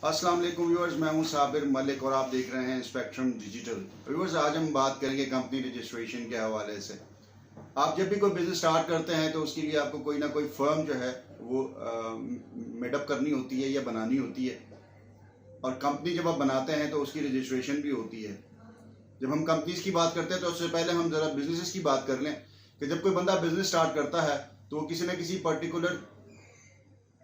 अस्सलाम वालेकुम व्यूअर्स, मैं हूं साबिर मलिक और आप देख रहे हैं स्पेक्ट्रम डिजिटल। व्यूअर्स, आज हम बात करेंगे कंपनी रजिस्ट्रेशन के हवाले से। आप जब भी कोई बिजनेस स्टार्ट करते हैं तो उसके लिए आपको कोई ना कोई फर्म जो है वो मेडअप करनी होती है या बनानी होती है। और कंपनी जब आप बनाते हैं तो उसकी रजिस्ट्रेशन भी होती है। जब हम कंपनीज की बात करते हैं तो उससे पहले हम ज़रा बिजनेस की बात कर लें कि जब कोई बंदा बिजनेस स्टार्ट करता है तो वो किसी न किसी पर्टिकुलर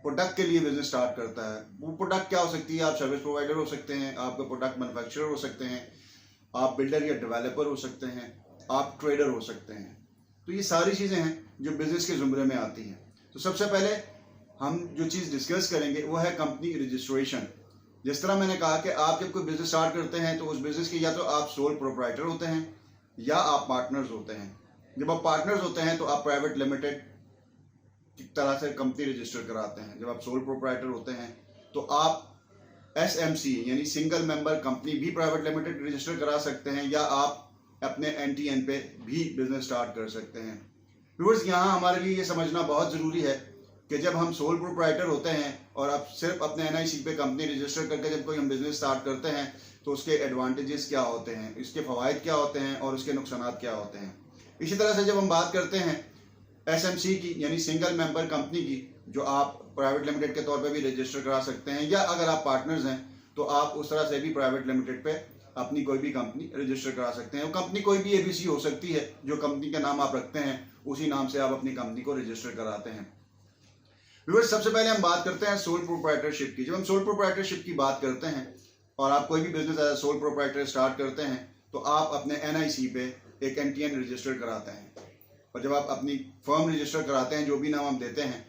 प्रोडक्ट के लिए बिजनेस स्टार्ट करता है। वो प्रोडक्ट क्या हो सकती है? आप सर्विस प्रोवाइडर हो सकते हैं, आपके प्रोडक्ट मैन्युफैक्चरर हो सकते हैं, आप बिल्डर या डेवलपर हो सकते हैं, आप ट्रेडर हो सकते हैं। तो ये सारी चीज़ें हैं जो बिजनेस के जुमरे में आती हैं। तो सबसे पहले हम जो चीज़ डिस्कस करेंगे वो है कंपनी रजिस्ट्रेशन। जिस तरह मैंने कहा कि आप जब कोई बिजनेस स्टार्ट करते हैं तो उस बिजनेस के या तो आप सोल प्रोप्राइटर होते हैं या आप पार्टनर्स होते हैं। जब आप पार्टनर्स होते हैं तो आप प्राइवेट लिमिटेड की तरह से कंपनी रजिस्टर कराते हैं। जब आप सोल प्रोप्राइटर होते हैं तो आप एसएमसी यानी सिंगल मेंबर कंपनी भी प्राइवेट लिमिटेड रजिस्टर करा सकते हैं या आप अपने एनटीएन पे भी बिजनेस स्टार्ट कर सकते हैं। व्यूअर्स, यहाँ हमारे लिए ये समझना बहुत ज़रूरी है कि जब हम सोल प्रोप्राइटर होते हैं और आप सिर्फ अपने एनआईसी पे कंपनी रजिस्टर करके जब कोई हम बिजनेस स्टार्ट करते हैं तो उसके एडवांटेजेस क्या होते हैं, इसके फ़वाइद क्या होते हैं और उसके नुकसान क्या होते हैं। इसी तरह से जब हम बात करते हैं एसएमसी की यानी सिंगल मेंबर कंपनी की, जो आप प्राइवेट लिमिटेड के तौर पे भी रजिस्टर करा सकते हैं या अगर आप पार्टनर्स हैं तो आप उस तरह से भी प्राइवेट लिमिटेड पे अपनी कोई भी कंपनी रजिस्टर करा सकते हैं। कंपनी कोई भी एबीसी हो सकती है, जो कंपनी का नाम आप रखते हैं उसी नाम से आप अपनी कंपनी को रजिस्टर कराते हैं। व्यूअर्स, सबसे पहले हम बात करते हैं सोल प्रोप्राइटरशिप की। जब हम सोल प्रोप्राइटरशिप की बात करते हैं और आप कोई भी business as sole proprietor start करते हैं तो आप अपने एनआईसी पे एक एनटीएन रजिस्टर कराते हैं। और जब आप अपनी फर्म रजिस्टर कराते हैं, जो भी नाम हम देते हैं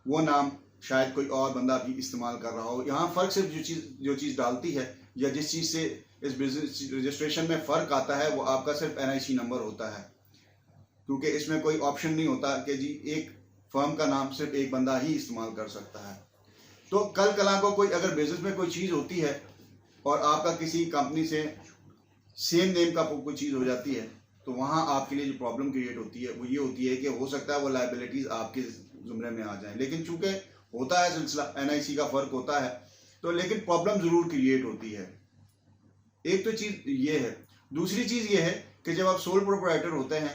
वो नाम शायद कोई और बंदा भी इस्तेमाल कर रहा हो। यहाँ फ़र्क सिर्फ जो चीज़ डालती है या जिस चीज़ से इस बिजनेस रजिस्ट्रेशन में फ़र्क आता है वो आपका सिर्फ एनआईसी नंबर होता है, क्योंकि इसमें कोई ऑप्शन नहीं होता कि जी एक फर्म का नाम सिर्फ एक बंदा ही इस्तेमाल कर सकता है। तो कल कला को कोई अगर बिजनेस में कोई चीज़ होती है और आपका किसी कंपनी से सेम नेम का कोई चीज़ हो जाती है तो वहाँ आपके लिए जो प्रॉब्लम क्रिएट होती है वो ये होती है कि हो सकता है वो लायबिलिटीज़ आपके जुमरे में आ जाएं। लेकिन चूंकि होता है सिलसिला एनआईसी का फ़र्क होता है तो लेकिन प्रॉब्लम ज़रूर क्रिएट होती है। एक तो चीज़ ये है। दूसरी चीज़ ये है कि जब आप सोल प्रोप्राइटर होते हैं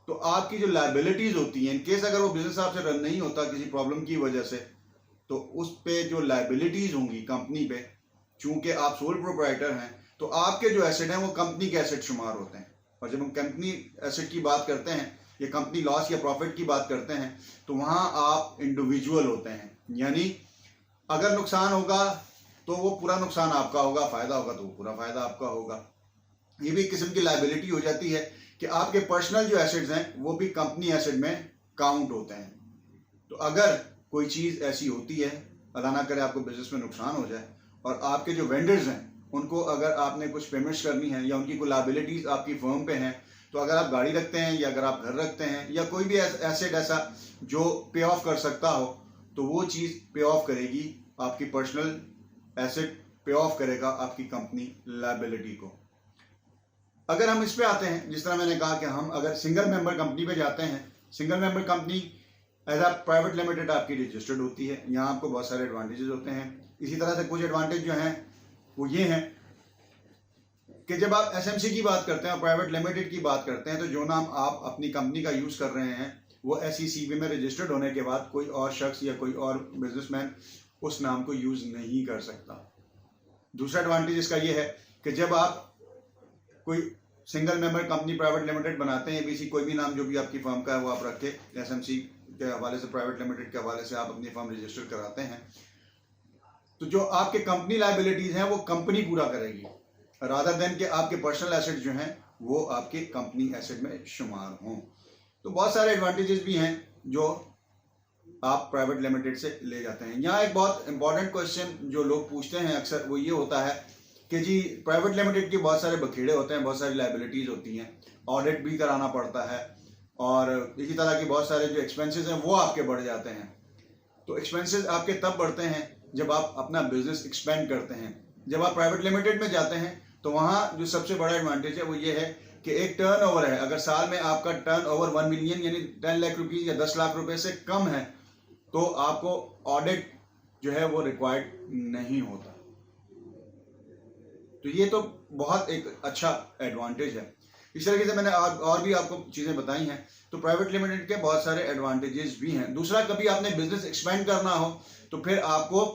तो आपकी जो लायबिलिटीज़ होती हैं, इन केस अगर वो बिजनेस आपसे रन नहीं होता किसी प्रॉब्लम की वजह से, तो उस पे जो लायबिलिटीज़ होंगी कंपनी पे, चूँकि आप सोल प्रोप्राइटर हैं तो आपके जो एसेट हैं वो कंपनी के एसेट शुमार होते हैं। और जब हम कंपनी एसेट की बात करते हैं या कंपनी लॉस या प्रॉफिट की बात करते हैं तो वहाँ आप इंडिविजुअल होते हैं। यानी अगर नुकसान होगा तो वो पूरा नुकसान आपका होगा, फ़ायदा होगा तो वो पूरा फ़ायदा आपका होगा। ये भी एक किस्म की लायबिलिटी हो जाती है कि आपके पर्सनल जो एसेट्स हैं वो भी कंपनी एसेट में काउंट होते हैं। तो अगर कोई चीज़ ऐसी होती है, अल्लाह ना करे आपको बिजनेस में नुकसान हो जाए और आपके जो वेंडर्स हैं उनको अगर आपने कुछ पेमेंट्स करनी है या उनकी कोई लायबिलिटीज़ आपकी फर्म पे हैं, तो अगर आप गाड़ी रखते हैं या अगर आप घर रखते हैं या कोई भी एसेट ऐसा जो पे ऑफ कर सकता हो, तो वो चीज़ पे ऑफ करेगी आपकी पर्सनल एसेट, पे ऑफ करेगा आपकी कंपनी लायबिलिटी को। अगर हम इस पे आते हैं, जिस तरह मैंने कहा कि हम अगर सिंगल मेंबर कंपनी पे जाते हैं, सिंगल मेंबर कंपनी एज आ प्राइवेट लिमिटेड आपकी रजिस्टर्ड होती है। यहाँ आपको बहुत सारे एडवांटेजेस होते हैं। इसी तरह से कुछ एडवांटेज जो हैं वो ये हैं कि जब आप एसएमसी की बात करते हैं और प्राइवेट लिमिटेड की बात करते हैं तो जो नाम आप अपनी कंपनी का यूज़ कर रहे हैं वो एसईसीबी में रजिस्टर्ड होने के बाद कोई और शख्स या कोई और बिजनेसमैन उस नाम को यूज़ नहीं कर सकता। दूसरा एडवांटेज इसका ये है कि जब आप कोई single member company private limited बनाते हैं, एबीसी कोई भी नाम जो भी आपकी फर्म का है वो आप रख के एसएमसी के हवाले से, प्राइवेट लिमिटेड के हवाले से आप अपनी फर्म रजिस्टर कराते हैं, तो जो आपके कंपनी लायबिलिटीज़ हैं वो कंपनी पूरा करेगी रादर देन कि आपके पर्सनल एसेट जो हैं वो आपके कंपनी एसेट में शुमार हों। तो बहुत सारे एडवांटेजेस भी हैं जो आप प्राइवेट लिमिटेड से ले जाते हैं। यहाँ एक बहुत इंपॉर्टेंट क्वेश्चन जो लोग पूछते हैं अक्सर वो ये होता है कि जी प्राइवेट लिमिटेड के बहुत सारे बखेड़े होते हैं, बहुत सारी लायबिलिटीज़ होती हैं, ऑडिट भी कराना पड़ता है और इसी तरह की बहुत सारे जो एक्सपेंसेस हैं वो आपके बढ़ जाते हैं। तो एक्सपेंसेस आपके तब बढ़ते हैं जब आप अपना बिजनेस एक्सपेंड करते हैं। जब आप प्राइवेट लिमिटेड में जाते हैं तो वहाँ जो सबसे बड़ा एडवांटेज है वो ये है कि एक टर्नओवर है। अगर साल में आपका टर्नओवर 1 मिलियन यानी 10 लाख रुपये या 10 लाख रुपए से कम है तो आपको ऑडिट जो है वो रिक्वायर्ड नहीं होता। तो ये तो बहुत एक अच्छा एडवांटेज है। इस तरीके से मैंने और भी आपको चीज़ें बताई हैं। तो प्राइवेट लिमिटेड के बहुत सारे एडवांटेजेस भी हैं। दूसरा, कभी आपने बिजनेस एक्सपेंड करना हो तो फिर आपको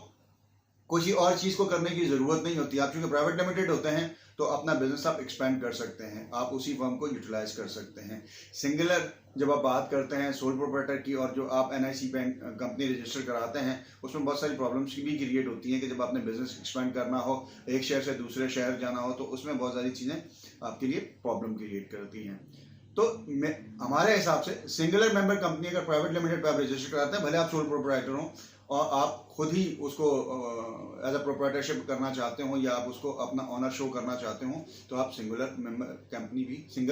किसी और चीज़ को करने की ज़रूरत नहीं होती। आप चूँकि प्राइवेट लिमिटेड होते हैं तो अपना बिजनेस आप एक्सपेंड कर सकते हैं, आप उसी फर्म को यूटिलाइज कर सकते हैं। सिंगुलर जब आप बात करते हैं सोल प्रोप्राइटर की, और जो आप NIC बैंक कंपनी रजिस्टर कराते हैं, उसमें बहुत सारी प्रॉब्लम्स भी क्रिएट होती हैं कि जब आपने बिजनेस एक्सपेंड करना हो, एक शहर से दूसरे शहर जाना हो, तो उसमें बहुत सारी चीज़ें आपके लिए प्रॉब्लम क्रिएट करती हैं। तो हमारे हिसाब से सिंगुलर मेंबर कंपनी अगर प्राइवेट लिमिटेड पर आप रजिस्टर कराते हैं, भले आप सोल प्रोप्राइटर हों और आप खुद ही उसको एज अ प्रोप्राइटरशिप करना चाहते हो या आप उसको अपना ऑनर शो करना चाहते हो, तो आप सिंगल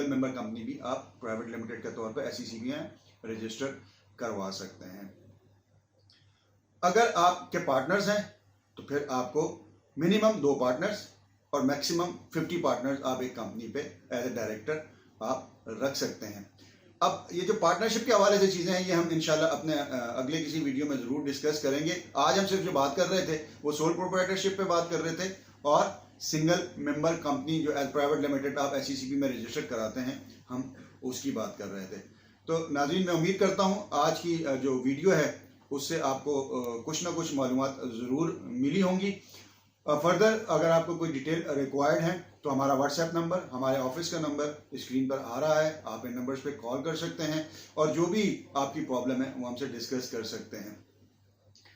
मेंबर कंपनी भी आप प्राइवेट लिमिटेड के तौर पर SEC में रजिस्टर करवा सकते हैं। अगर आपके पार्टनर्स हैं तो फिर आपको मिनिमम 2 पार्टनर्स और मैक्सिमम 50 पार्टनर्स आप एक कंपनी पे एज ए डायरेक्टर आप रख सकते हैं। अब ये जो पार्टनरशिप के हवाले से चीज़ें हैं, ये हम इंशाल्लाह अपने अगले किसी वीडियो में ज़रूर डिस्कस करेंगे। आज हम सिर्फ जो बात कर रहे थे वो सोल प्रोप्राइटरशिप पे बात कर रहे थे, और सिंगल मेंबर कंपनी जो एज प्राइवेट लिमिटेड आप SEC में रजिस्टर कराते हैं, हम उसकी बात कर रहे थे। तो नाज़रीन, मैं उम्मीद करता हूँ आज की जो वीडियो है उससे आपको कुछ ना कुछ मालूमात ज़रूर मिली होंगी। फर्दर अगर आपको कोई डिटेल रिक्वायर्ड है तो हमारा WhatsApp नंबर, हमारे ऑफिस का नंबर स्क्रीन पर आ रहा है, आप इन नंबर्स पे कॉल कर सकते हैं और जो भी आपकी प्रॉब्लम है वो हमसे डिस्कस कर सकते हैं।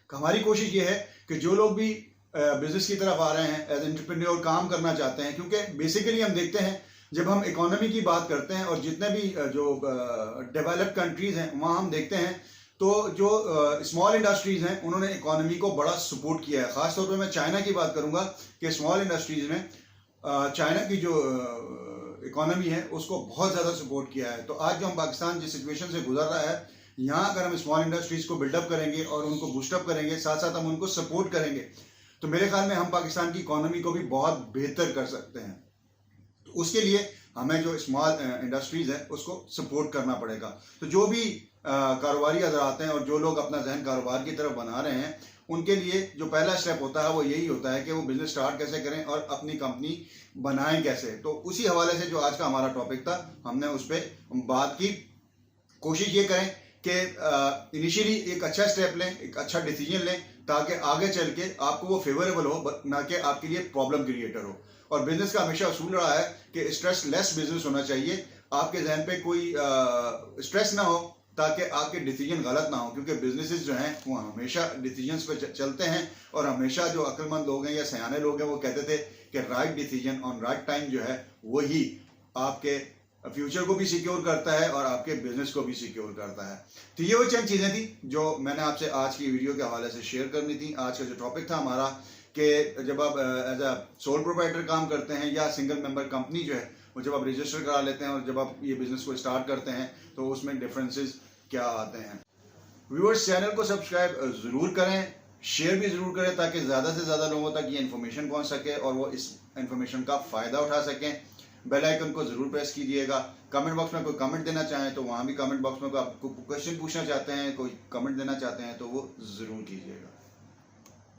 हमारी कोशिश ये है कि जो लोग भी बिजनेस की तरफ आ रहे हैं, एज एंटरप्रेन्योर काम करना चाहते हैं, क्योंकि बेसिकली हम देखते हैं जब हम इकोनॉमी की बात करते हैं और जितने भी जो डेवलप्ड कंट्रीज हैं वहाँ हम देखते हैं तो जो स्मॉल इंडस्ट्रीज हैं उन्होंने इकोनॉमी को बड़ा सपोर्ट किया है। ख़ासतौर पे मैं चाइना की बात करूंगा कि स्मॉल इंडस्ट्रीज ने चाइना की जो इकोनॉमी है उसको बहुत ज़्यादा सपोर्ट किया है। तो आज जो हम पाकिस्तान जिस सिचुएशन से गुजर रहा है, यहाँ अगर हम स्मॉल इंडस्ट्रीज को बिल्डअप करेंगे और उनको बूस्टअप करेंगे, साथ साथ हम उनको सपोर्ट करेंगे, तो मेरे ख्याल में हम पाकिस्तान की इकोनॉमी को भी बहुत बेहतर कर सकते हैं। तो उसके लिए हमें जो स्मॉल इंडस्ट्रीज है उसको सपोर्ट करना पड़ेगा। तो जो भी कारोबारी हज़रात हैं और जो लोग अपना जहन कारोबार की तरफ बना रहे हैं, उनके लिए जो पहला स्टेप होता है वो यही होता है कि वो बिजनेस स्टार्ट कैसे करें और अपनी कंपनी बनाएं कैसे। तो उसी हवाले से जो आज का हमारा टॉपिक था, हमने उस पर बात की। कोशिश ये करें कि इनिशियली एक अच्छा स्टेप लें, एक अच्छा डिसीजन लें, ताकि आगे चल के आपको वो फेवरेबल हो, ना कि आपके लिए प्रॉब्लम क्रिएटर हो। और बिजनेस का हमेशा असूल रहा है कि स्ट्रेस लेस बिजनेस होना चाहिए। आपके जहन पे कोई स्ट्रेस ना हो ताकि आपके डिसीजन गलत ना हो, क्योंकि बिजनेसेस जो हैं वो हमेशा डिसीजंस पे चलते हैं और हमेशा जो अक्लमंद लोग हैं या सयाने लोग हैं वो कहते थे कि right decision on right time जो है वही आपके फ्यूचर को भी सिक्योर करता है और आपके बिजनेस को भी सिक्योर करता है। तो ये वो चंद चीज़ें थी जो मैंने आपसे आज की वीडियो के हवाले से शेयर करनी थी। आज का जो टॉपिक था हमारा कि जब आप एज अ सोल प्रोप्राइटर काम करते हैं या सिंगल मेंबर कंपनी जो है वो जब आप रजिस्टर करा लेते हैं और जब आप ये बिजनेस को स्टार्ट करते हैं तो उसमें डिफरेंसेस क्या आते हैं। व्यूअर्स, चैनल को सब्सक्राइब ज़रूर करें, शेयर भी ज़रूर करें ताकि ज़्यादा से ज़्यादा लोगों तक ये इन्फॉर्मेशन पहुंच सके और वो इस इन्फॉर्मेशन का फ़ायदा उठा सकें। बेल आइकन को ज़रूर प्रेस कीजिएगा। कमेंट बॉक्स में कोई कमेंट देना चाहें तो वहाँ भी कमेंट बॉक्स में आपको क्वेश्चन पूछना चाहते हैं, कोई कमेंट देना चाहते हैं तो वो ज़रूर कीजिएगा।